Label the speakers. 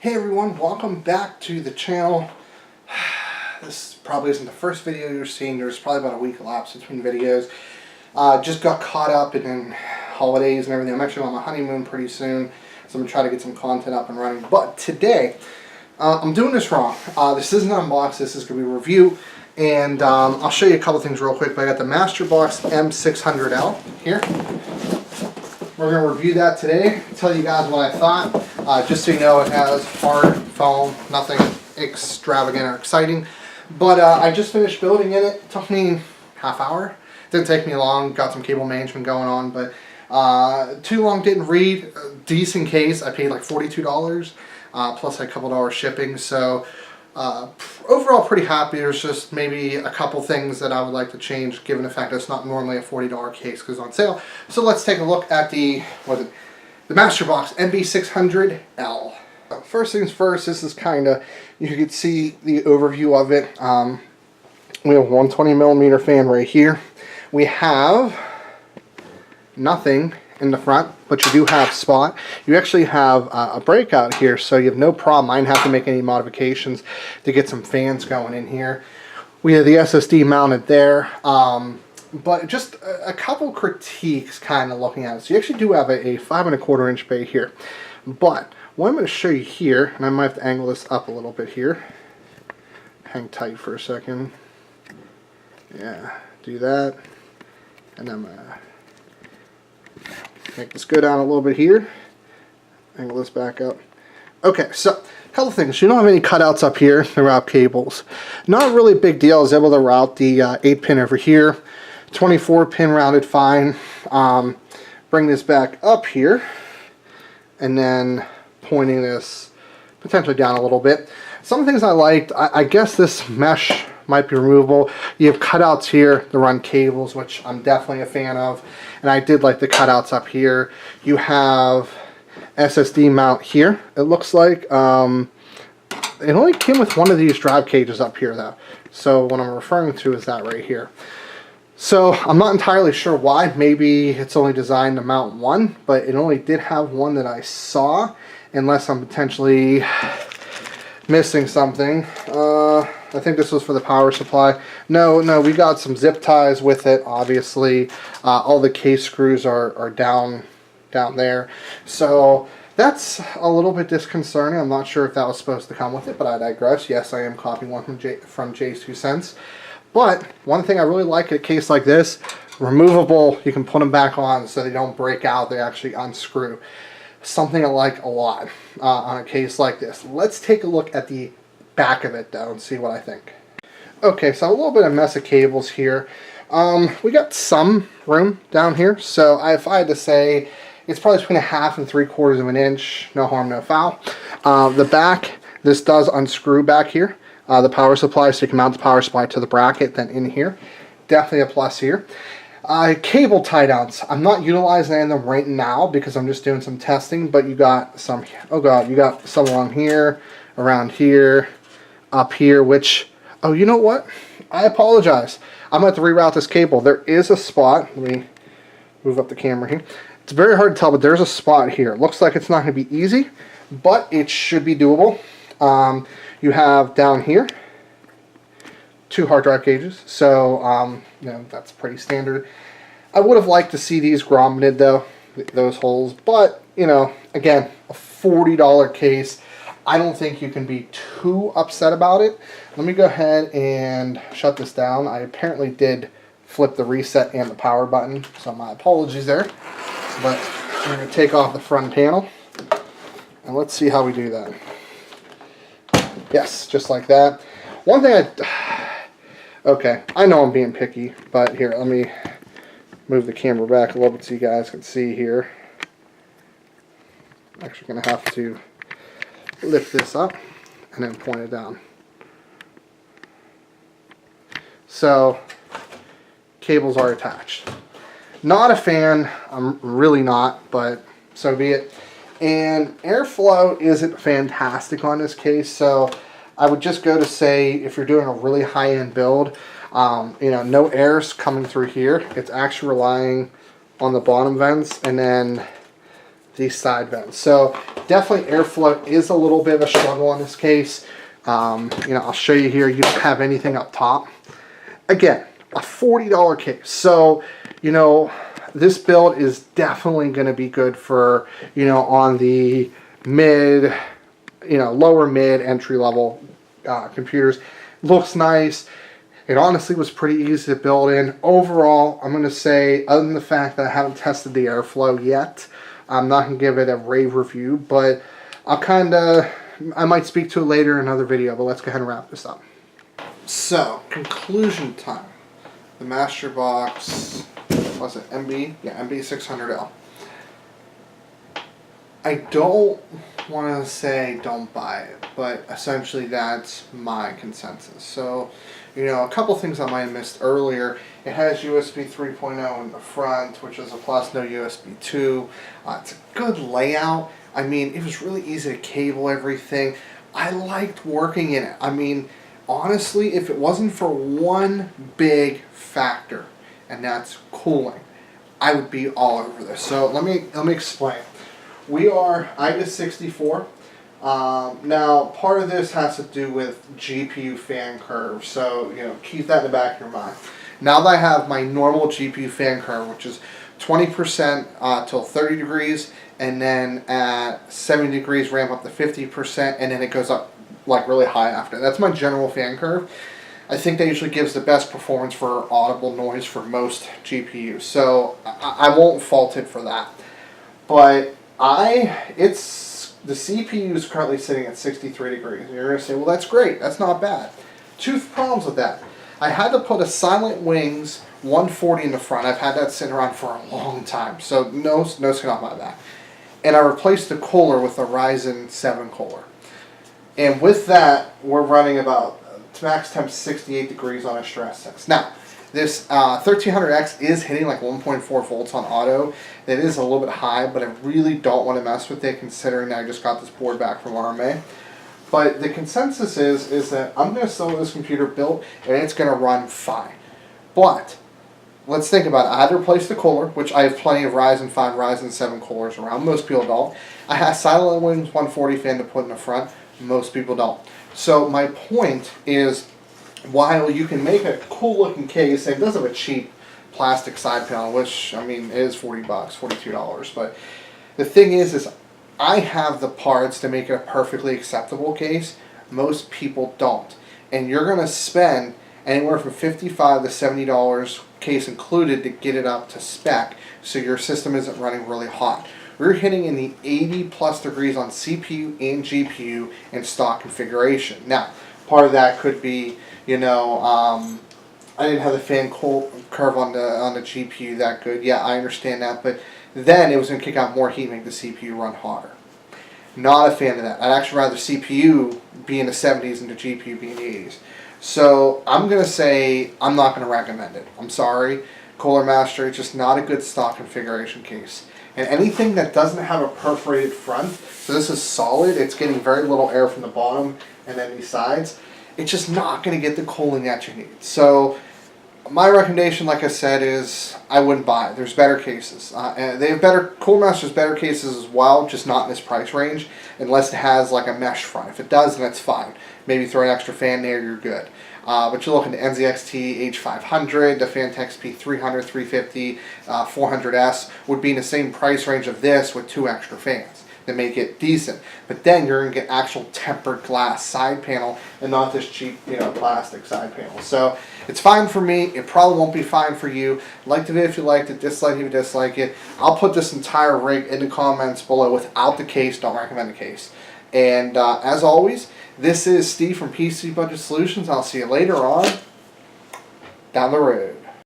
Speaker 1: Hey everyone, welcome back to the channel. This probably isn't the first video you're seeing. There's probably about a week elapsed between videos. Just got caught up in holidays and everything. I'm actually on my honeymoon pretty soon, so I'm going to try to get some content up and running. But today, I'm doing this wrong. This isn't an unbox, this is going to be a review. And I'll show you a couple things real quick. But I got the Masterbox M600L here. We're going to review that today, tell you guys what I thought. Just so you know, it has hard foam, nothing extravagant or exciting. But I just finished building in it. It took me half hour. Didn't take me long. Got some cable management going on, but too long, didn't read. Decent case. I paid like $42 plus a couple dollars shipping. So overall pretty happy. There's just maybe a couple things that I would like to change given the fact that it's not normally a $40 case because it's on sale. So let's take a look at the Masterbox HB600L. First things first, this is kind of, you can see the overview of it. We have a 120mm fan right here. We have nothing in the front, but you do have spot. You actually have a breakout here, so you have no problem. I didn't have to make any modifications to get some fans going in here. We have the SSD mounted there. But just a couple critiques kind of looking at it. So you actually do have a 5¼ inch bay here. But what I'm going to show you here, and I might have to angle this up a little bit here. Hang tight for a second. Yeah, do that. And I'm going to make this go down a little bit here. Angle this back up. Okay, so a couple things. You don't have any cutouts up here to route cables. Not really a big deal. I was able to route the 8-pin over here. 24-pin routed fine. Bring this back up here and then pointing this potentially down a little bit. Some things I liked, I guess this mesh might be removable. You have cutouts here to run cables, which I'm definitely a fan of, and I did like the cutouts up here. You have SSD mount here, it looks like. It only came with one of these drive cages up here though, so what I'm referring to is that right here. So I'm not entirely sure why. Maybe it's only designed to mount one, but it only did have one that I saw, unless I'm potentially missing something. I think this was for the power supply. No, we got some zip ties with it, obviously. All the case screws are down there. So that's a little bit disconcerting. I'm not sure if that was supposed to come with it, but I digress. Yes, I am copying one from Jay's 2 cents. But one thing I really like in a case like this, removable, you can put them back on so they don't break out, they actually unscrew. Something I like a lot on a case like this. Let's take a look at the back of it though and see what I think. Okay, so a little bit of mess of cables here. We got some room down here, so if I had to say, it's probably between 1/2 and 3/4 inch, no harm, no foul. The back, this does unscrew back here. The power supply, so you can mount the power supply to the bracket, then in here. Definitely a plus here. Cable tie downs. I'm not utilizing any of them right now because I'm just doing some testing, but you got some, oh god, you got some along here, around here, up here, which, oh, you know what? I apologize. I'm going to have to reroute this cable. There is a spot. Let me move up the camera here. It's very hard to tell, but there's a spot here. It looks like it's not going to be easy, but it should be doable. You have down here 2 hard drive cages, so you know, that's pretty standard. I would have liked to see these grommeted though, those holes, but you know, again, a $40 case. I don't think you can be too upset about it. Let me go ahead and shut this down. I apparently did flip the reset and the power button, so my apologies there. But we're going to take off the front panel, and let's see how we do that. Yes, just like that. One thing okay, I know I'm being picky, but here, let me move the camera back a little bit so you guys can see here. I'm actually going to have to lift this up and then point it down. So, cables are attached. Not a fan, I'm really not, but so be it. And airflow isn't fantastic on this case, so I would just go to say if you're doing a really high-end build, you know, no air's coming through here. It's actually relying on the bottom vents, and then these side vents. So definitely airflow is a little bit of a struggle in this case. I'll show you here. You don't have anything up top. Again, a $40 case. So, this build is definitely going to be good for, on the mid, lower mid entry level computers. Looks nice. It honestly was pretty easy to build in. Overall, I'm going to say, other than the fact that I haven't tested the airflow yet, I'm not going to give it a rave review, but I might speak to it later in another video, but let's go ahead and wrap this up. So, conclusion time. The Master Box, what's it, MB? Yeah, HB600L. I don't want to say don't buy it, but essentially that's my consensus. So, a couple things I might have missed earlier. It has USB 3.0 in the front, which is a plus, no USB 2. It's a good layout. I mean, it was really easy to cable everything. I liked working in it. I mean, honestly, if it wasn't for one big factor, and that's cooling, I would be all over this. So let me explain. We are IBIS64. Now, part of this has to do with GPU fan curve, so keep that in the back of your mind. Now that I have my normal GPU fan curve, which is 20% till 30 degrees, and then at 70 degrees ramp up to 50%, and then it goes up like really high after. That's my general fan curve. I think that usually gives the best performance for audible noise for most GPUs, so I won't fault it for that. But the CPU is currently sitting at 63 degrees. And you're going to say, well, that's great. That's not bad. Two problems with that. I had to put a Silent Wings 140 in the front. I've had that sitting around for a long time, so no skin off my back. And I replaced the cooler with a Ryzen 7 cooler. And with that, we're running about max temp 68 degrees on a stress test. Now, this 1300X is hitting like 1.4 volts on auto. That is a little bit high, but I really don't want to mess with it considering that I just got this board back from RMA. But the consensus is that I'm going to sell this computer built and it's going to run fine. But let's think about it. I had to replace the cooler, which I have plenty of Ryzen 5, Ryzen 7 coolers around. Most people don't. I have Silent Wings 140 fan to put in the front. Most people don't. So my point is, while you can make a cool looking case, and it does have a cheap plastic side panel, which, I mean, is $40, $42, but the thing is I have the parts to make it a perfectly acceptable case. Most people don't. And you're going to spend anywhere from $55 to $70, case included, to get it up to spec so your system isn't running really hot. We're hitting in the 80 plus degrees on CPU and GPU in stock configuration. Now, part of that could be, I didn't have the fan curve on the GPU that good. Yeah, I understand that, but then it was going to kick out more heat, make the CPU run hotter. Not a fan of that. I'd actually rather CPU be in the 70s and the GPU be in the 80s. So I'm going to say I'm not going to recommend it. I'm sorry. Cooler Master, it's just not a good stock configuration case. And anything that doesn't have a perforated front, so this is solid, it's getting very little air from the bottom and then these sides, it's just not going to get the cooling that you need. So my recommendation, like I said, is I wouldn't buy it. There's better cases. And they have Cooler Master's better cases as well, just not in this price range, unless it has like a mesh front. If it does, then that's fine. Maybe throw an extra fan there, you're good. But you're looking at NZXT H500, the Fantex P300, 350, 400S would be in the same price range of this with 2 extra fans that make it decent. But then you're going to get actual tempered glass side panel and not this cheap, plastic side panel. So it's fine for me. It probably won't be fine for you. Like the video if you liked it, dislike if you dislike it. I'll put this entire rig in the comments below without the case. Don't recommend the case. And as always, this is Steve from PC Budget Solutions. I'll see you later on down the road.